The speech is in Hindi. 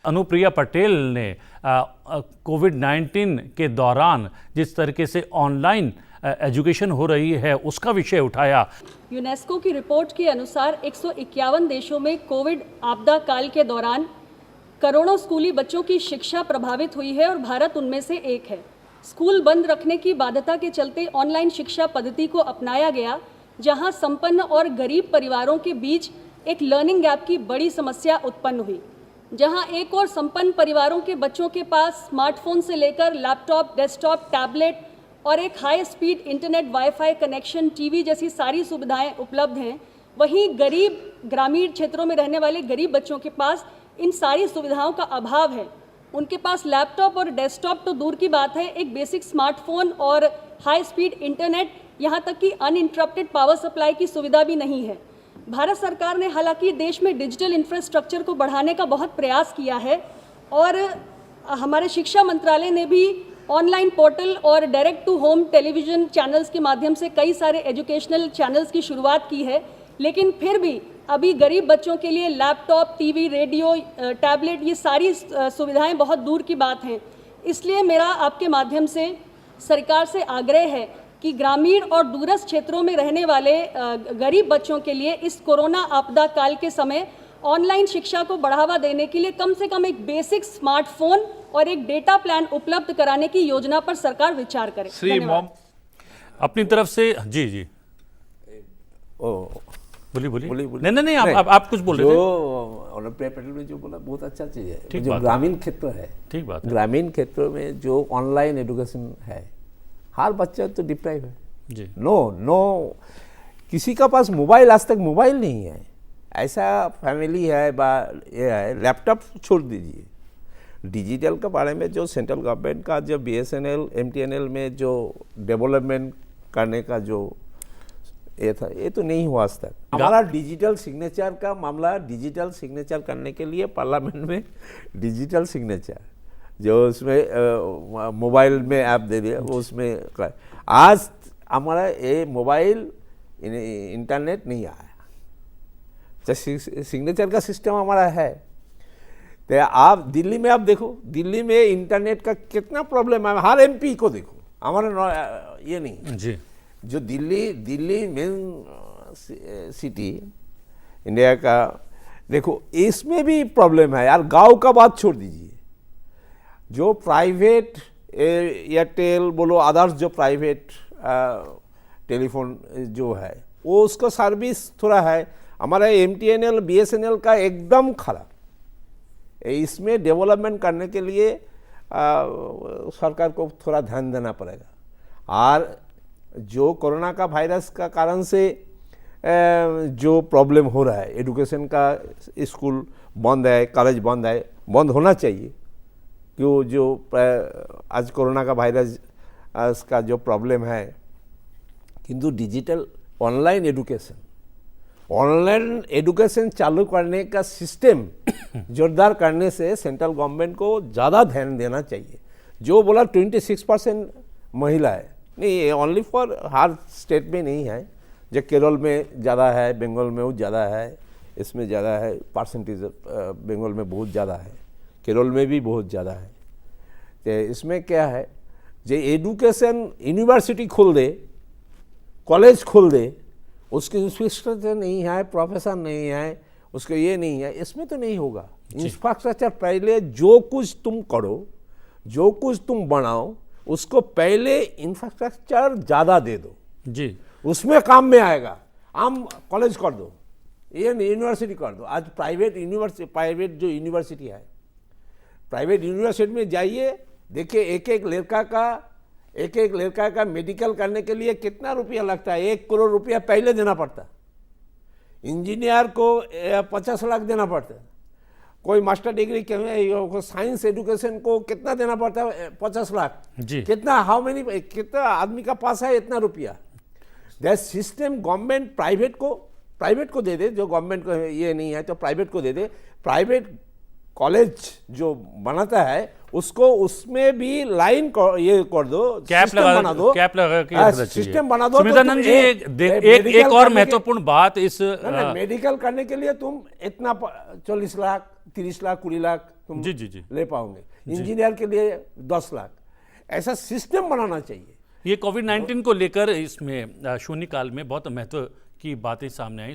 अनुप्रिया पटेल ने कोविड-19 के दौरान जिस तरीके से ऑनलाइन एजुकेशन हो रही है उसका विषय उठाया। यूनेस्को की रिपोर्ट के अनुसार 151 देशों में कोविड आपदा काल के दौरान करोड़ों स्कूली बच्चों की शिक्षा प्रभावित हुई है और भारत उनमें से एक है। स्कूल बंद रखने की बाध्यता के चलते ऑनलाइन शिक्षा पद्धति को अपनाया गया, जहां संपन्न और गरीब परिवारों के बीच एक लर्निंग गैप की बड़ी समस्या उत्पन्न हुई। जहां एक और संपन्न परिवारों के बच्चों के पास स्मार्टफोन से लेकर लैपटॉप, डेस्कटॉप, टैबलेट और एक high speed internet, wifi connection, TV जैसी सारी सुविधाएं उपलब्ध हैं, वहीं गरीब ग्रामीण क्षेत्रों में रहने वाले गरीब बच्चों के पास इन सारी सुविधाओं का अभाव है। उनके पास लैपटॉप और डेस्कटॉप तो दूर की बात है, एक बेसिक स्मार्टफोन और हाई स्पीड इंटरनेट, यहाँ तक कि अनइंटरप्टेड पावर सप्लाई की सुविधा भी नहीं है। भारत सरकार ने हालांकि देश में डिजिटल इंफ्रास्ट्रक्चर को बढ़ाने का बहुत प्रयास किया है और हमारे शिक्षा मंत्रालय ने भी ऑनलाइन पोर्टल और direct to home television channels के माध्यम से कई सारे एजुकेशनल चैनल्स की शुरुआत की है, लेकिन फिर भी अभी गरीब बच्चों के लिए लैपटॉप, टीवी, रेडियो, टैबलेट, ये सारी सुविधाएं बहुत दूर की बात हैं। इसलिए मेरा आपके माध्यम से सरकार से आग्रह है कि ग्रामीण और दूरस्थ क्षेत्रों में रहने वाले गरीब बच्चों के लिए इस कोरोना आपदा काल के समय ऑनलाइन शिक्षा को बढ़ावा देने के लिए कम से कम एक बेसिक स्मार्टफोन और एक डेटा प्लान उपलब्ध कराने की योजना पर सरकार विचार करे। श्री मॉम अपनी तरफ से जी बोलिए। नहीं आप कुछ बोल रहे थे। अनुप्रिया पटेल ने जो बोला बहुत अच्छा चीज है। जो ग्रामीण क्षेत्र है, ठीक बात है। ग्रामीण क्षेत्रों में जो ऑनलाइन एजुकेशन है, हर बच्चा तो डिप्राइव है जी। नो किसी का पास मोबाइल, आज तक मोबाइल नहीं है, ऐसा फैमिली है ये है। लैपटॉप छोड़ दीजिए, डिजिटल के बारे में जो सेंट्रल गवर्नमेंट का जो BSNL, MTNL में जो डेवलपमेंट करने का जो ये था, ये तो नहीं हुआ आज तक। हमारा डिजिटल सिग्नेचर का मामला, डिजिटल सिग्नेचर करने के लिए पार्लियामेंट में डिजिटल सिग्नेचर जो उसमें मोबाइल में ऐप दे दिया, उसमें आज हमारा ये मोबाइल इंटरनेट नहीं आया, तो सिग्नेचर का सिस्टम हमारा है। तो आप दिल्ली में आप देखो, दिल्ली में इंटरनेट का कितना प्रॉब्लम है, हर MP को देखो, हमारा ये नहीं जी। जो दिल्ली मेन सिटी इंडिया का देखो, इसमें भी प्रॉब्लम है यार। गांव का बात छोड़ दीजिए, जो प्राइवेट एयरटेल बोलो, अदर्स जो प्राइवेट टेलीफोन जो है, वो उसका सर्विस थोड़ा है। हमारा MTNL, BSNL का एकदम खराब। इसमें डेवलपमेंट करने के लिए सरकार को थोड़ा ध्यान देना पड़ेगा। और जो कोरोना का वायरस का कारण से जो प्रॉब्लम हो रहा है, एजुकेशन का, स्कूल बंद है, कॉलेज बंद है, बंद होना चाहिए। क्यों जो आज कोरोना का वायरस का जो प्रॉब्लम है, किंतु डिजिटल ऑनलाइन एजुकेशन चालू करने का सिस्टम जोरदार करने से सेंट्रल गवर्नमेंट को ज़्यादा ध्यान देना चाहिए। जो बोला 26% महिला है, नहीं, ओनली फॉर हर स्टेट में नहीं है। जो केरल में ज़्यादा है, बंगाल में वो ज़्यादा है, इसमें ज़्यादा है परसेंटेज, बंगाल में बहुत ज़्यादा है, केरल में भी बहुत ज़्यादा है। तो इसमें क्या है, जो एजुकेशन यूनिवर्सिटी खोल दे, कॉलेज खोल दे, उसकी इंफ्रास्ट्रक्चर नहीं है, प्रोफेसर नहीं है, उसको ये नहीं है, इसमें तो नहीं होगा। इंफ्रास्ट्रक्चर पहले जो कुछ तुम करो, जो कुछ तुम बनाओ, उसको पहले इंफ्रास्ट्रक्चर ज़्यादा दे दो जी, उसमें काम में आएगा। हम कॉलेज कर दो, ये यूनिवर्सिटी कर दो। आज प्राइवेट जो यूनिवर्सिटी है, प्राइवेट यूनिवर्सिटी में जाइए, देखिए एक एक लड़का का मेडिकल करने के लिए कितना रुपया लगता है। 1 करोड़ रुपया पहले देना पड़ता, इंजीनियर को 50 लाख देना पड़ता, कोई मास्टर डिग्री के साइंस एजुकेशन को कितना देना पड़ता है, 50 लाख जी। कितना आदमी का पास है इतना रुपया। दैट सिस्टम गवर्नमेंट प्राइवेट को दे दे, जो गवर्नमेंट को ये नहीं है तो प्राइवेट को दे दे। प्राइवेट कॉलेज जो बनाता है उसको उसमें भी लाइन ये कर दो, कैप लगा दो, सिस्टम बना दो। सुमित्रानंद जी एक और महत्वपूर्ण बात इस मेडिकल करने के लिए तुम इतना 40 लाख, 30 लाख, 20 लाख तुम जी, जी, जी। ले पाओगे, इंजीनियर के लिए 10 लाख, ऐसा सिस्टम बनाना चाहिए। ये कोविड-19 को लेकर इसमें शून्यकाल में बहुत महत्व की बातें सामने आई।